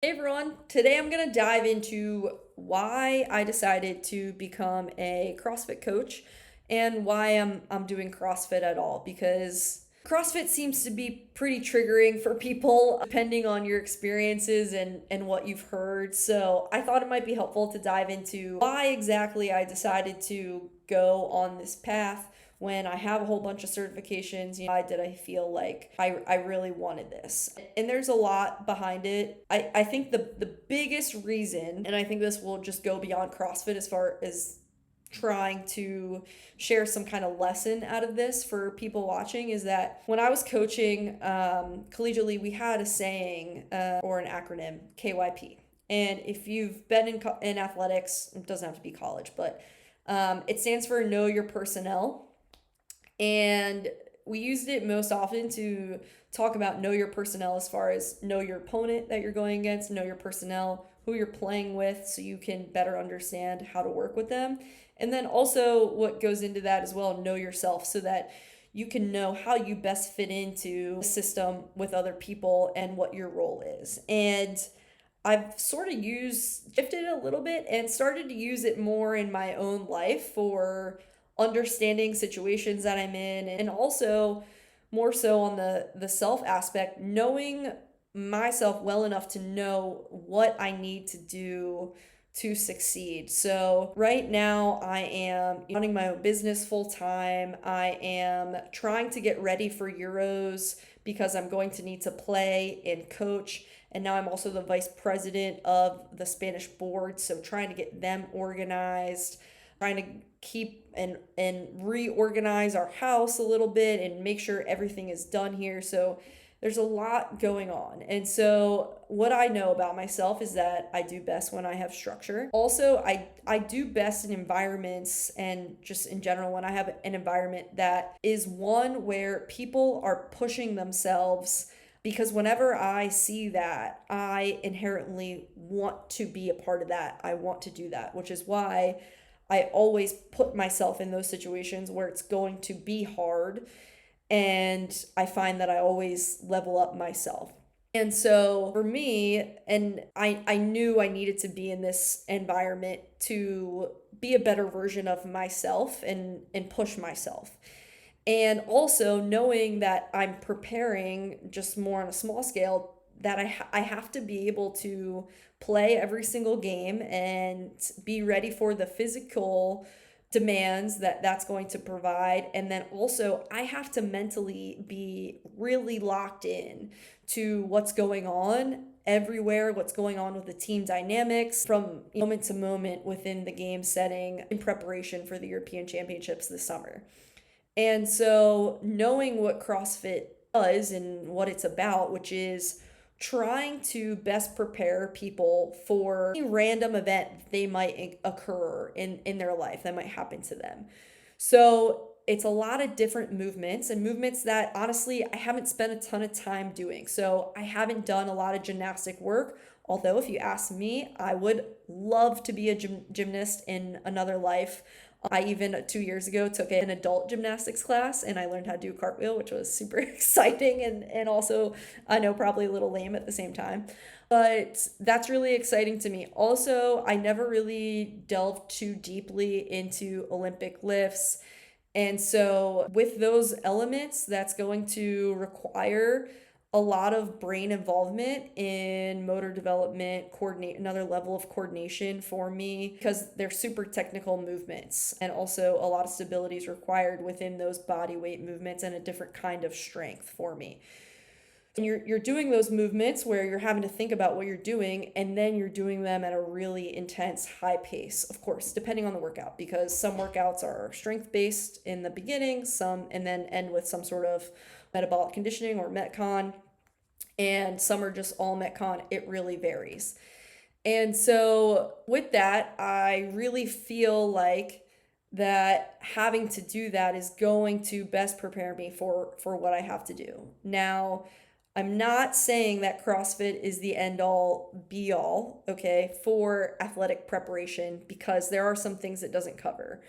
Hey everyone, today I'm going to dive into why I decided to become a CrossFit coach and why I'm doing CrossFit at all, because CrossFit seems to be pretty triggering for people depending on your experiences and what you've heard. So I thought it might be helpful to dive into why exactly I decided to go on this path when I have a whole bunch of certifications. Why did I feel like I really wanted this? And there's a lot behind it. I think the biggest reason, and I think this will just go beyond CrossFit as far as trying to share some kind of lesson out of this for people watching, is that when I was coaching collegiately, we had a saying or an acronym, KYP. And if you've been in athletics, it doesn't have to be college, but it stands for Know Your Personnel. And we used it most often to talk about know your personnel as far as know your opponent that you're going against, know your personnel, who you're playing with, so you can better understand how to work with them. And then also what goes into that as well, know yourself, so that you can know how you best fit into the system with other people and what your role is. And I've sort of shifted it a little bit and started to use it more in my own life for understanding situations that I'm in, and also more so on the self aspect, knowing myself well enough to know what I need to do to succeed. So right now I am running my own business full time. I am trying to get ready for Euros because I'm going to need to play and coach. And now I'm also the vice president of the Spanish board, so trying to get them organized, trying to keep and reorganize our house a little bit and make sure everything is done here. So there's a lot going on. And so what I know about myself is that I do best when I have structure. Also, I do best in environments, and just in general when I have an environment that is one where people are pushing themselves, because whenever I see that, I inherently want to be a part of that. I want to do that, which is why I always put myself in those situations where it's going to be hard, and I find that I always level up myself. And so for me, and I knew I needed to be in this environment to be a better version of myself and push myself. And also knowing that I'm preparing just more on a small scale, that I have to be able to play every single game and be ready for the physical demands that that's going to provide. And then also I have to mentally be really locked in to what's going on everywhere, what's going on with the team dynamics from moment to moment within the game setting in preparation for the European Championships this summer. And so knowing what CrossFit does and what it's about, which is trying to best prepare people for any random event they might occur in their life that might happen to them. So it's a lot of different movements, and movements that honestly I haven't spent a ton of time doing. So I haven't done a lot of gymnastic work. Although, if you ask me, I would love to be a gymnast in another life. I even 2 years ago took an adult gymnastics class, and I learned how to do a cartwheel, which was super exciting, and also I know probably a little lame at the same time. But that's really exciting to me. Also, I never really delved too deeply into Olympic lifts. And so, with those elements, that's going to require a lot of brain involvement in motor development, coordinate another level of coordination for me, because they're super technical movements, and also a lot of stability is required within those body weight movements and a different kind of strength for me. And you're doing those movements where you're having to think about what you're doing, and then you're doing them at a really intense high pace, of course, depending on the workout, because some workouts are strength based in the beginning, some and then end with some sort of metabolic conditioning or metcon, and some are just all metcon. It really varies. And so with that, I really feel like that having to do that is going to best prepare me for what I have to do. Now, I'm not saying that CrossFit is the end all be all, okay, for athletic preparation, because there are some things it doesn't cover.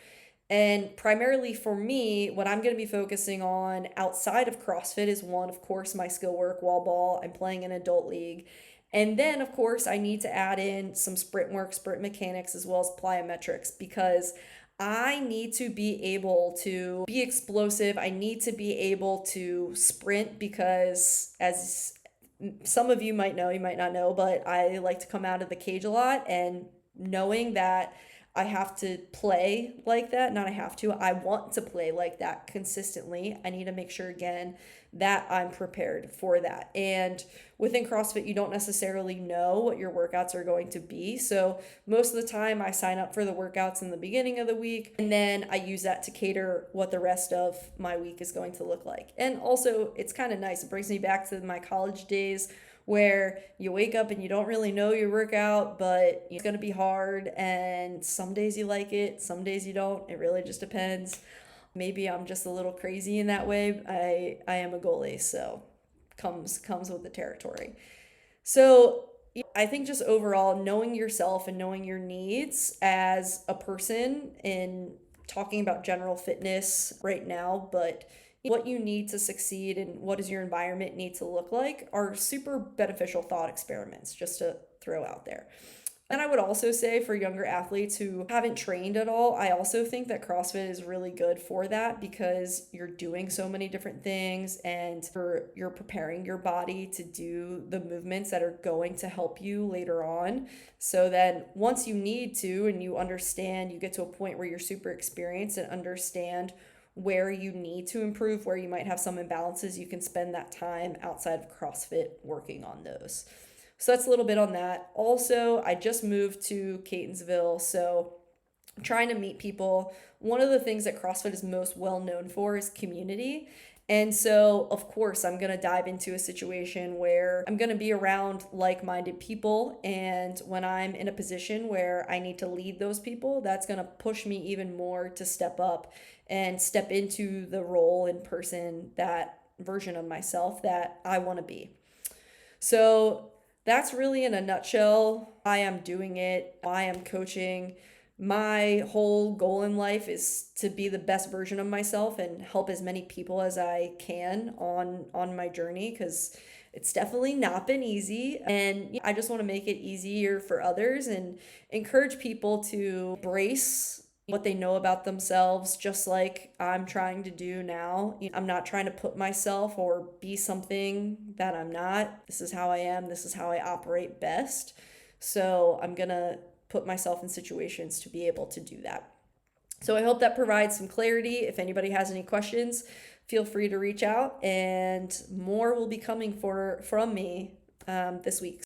And primarily for me, what I'm going to be focusing on outside of CrossFit is one, of course, my skill work, wall ball. I'm playing an adult league. And then, of course, I need to add in some sprint work, sprint mechanics, as well as plyometrics, because I need to be able to be explosive. I need to be able to sprint because, as some of you might know, you might not know, but I like to come out of the cage a lot, and knowing that I have to play like that, not I have to, I want to play like that consistently. I need to make sure again that I'm prepared for that. And within CrossFit, you don't necessarily know what your workouts are going to be. So most of the time I sign up for the workouts in the beginning of the week, and then I use that to cater what the rest of my week is going to look like. And also, it's kind of nice. It brings me back to my college days where you wake up and you don't really know your workout, but it's going to be hard. And some days you like it, some days you don't. It really just depends. Maybe I'm just a little crazy in that way. I am a goalie, so comes with the territory. So I think just overall knowing yourself and knowing your needs as a person, in talking about general fitness right now, but what you need to succeed and what does your environment need to look like are super beneficial thought experiments just to throw out there. And I would also say for younger athletes who haven't trained at all, I also think that CrossFit is really good for that, because you're doing so many different things and you're preparing your body to do the movements that are going to help you later on. So then once you need to and you understand, you get to a point where you're super experienced and understand where you need to improve, where you might have some imbalances, you can spend that time outside of CrossFit working on those. So that's a little bit on that. Also, I just moved to Catonsville, so I'm trying to meet people. One of the things that CrossFit is most well known for is community. And so, of course, I'm going to dive into a situation where I'm going to be around like-minded people. And when I'm in a position where I need to lead those people, that's going to push me even more to step up and step into the role and person, that version of myself that I want to be. So that's really in a nutshell why I'm doing it, why I'm coaching. My whole goal in life is to be the best version of myself and help as many people as I can on my journey, because it's definitely not been easy, and I just want to make it easier for others and encourage people to embrace what they know about themselves, just like I'm trying to do now. I'm not trying to put myself or be something that I'm not. This is how I am. This is how I operate best. So I'm going to put myself in situations to be able to do that. So I hope that provides some clarity. If anybody has any questions, feel free to reach out, and more will be coming from me this week.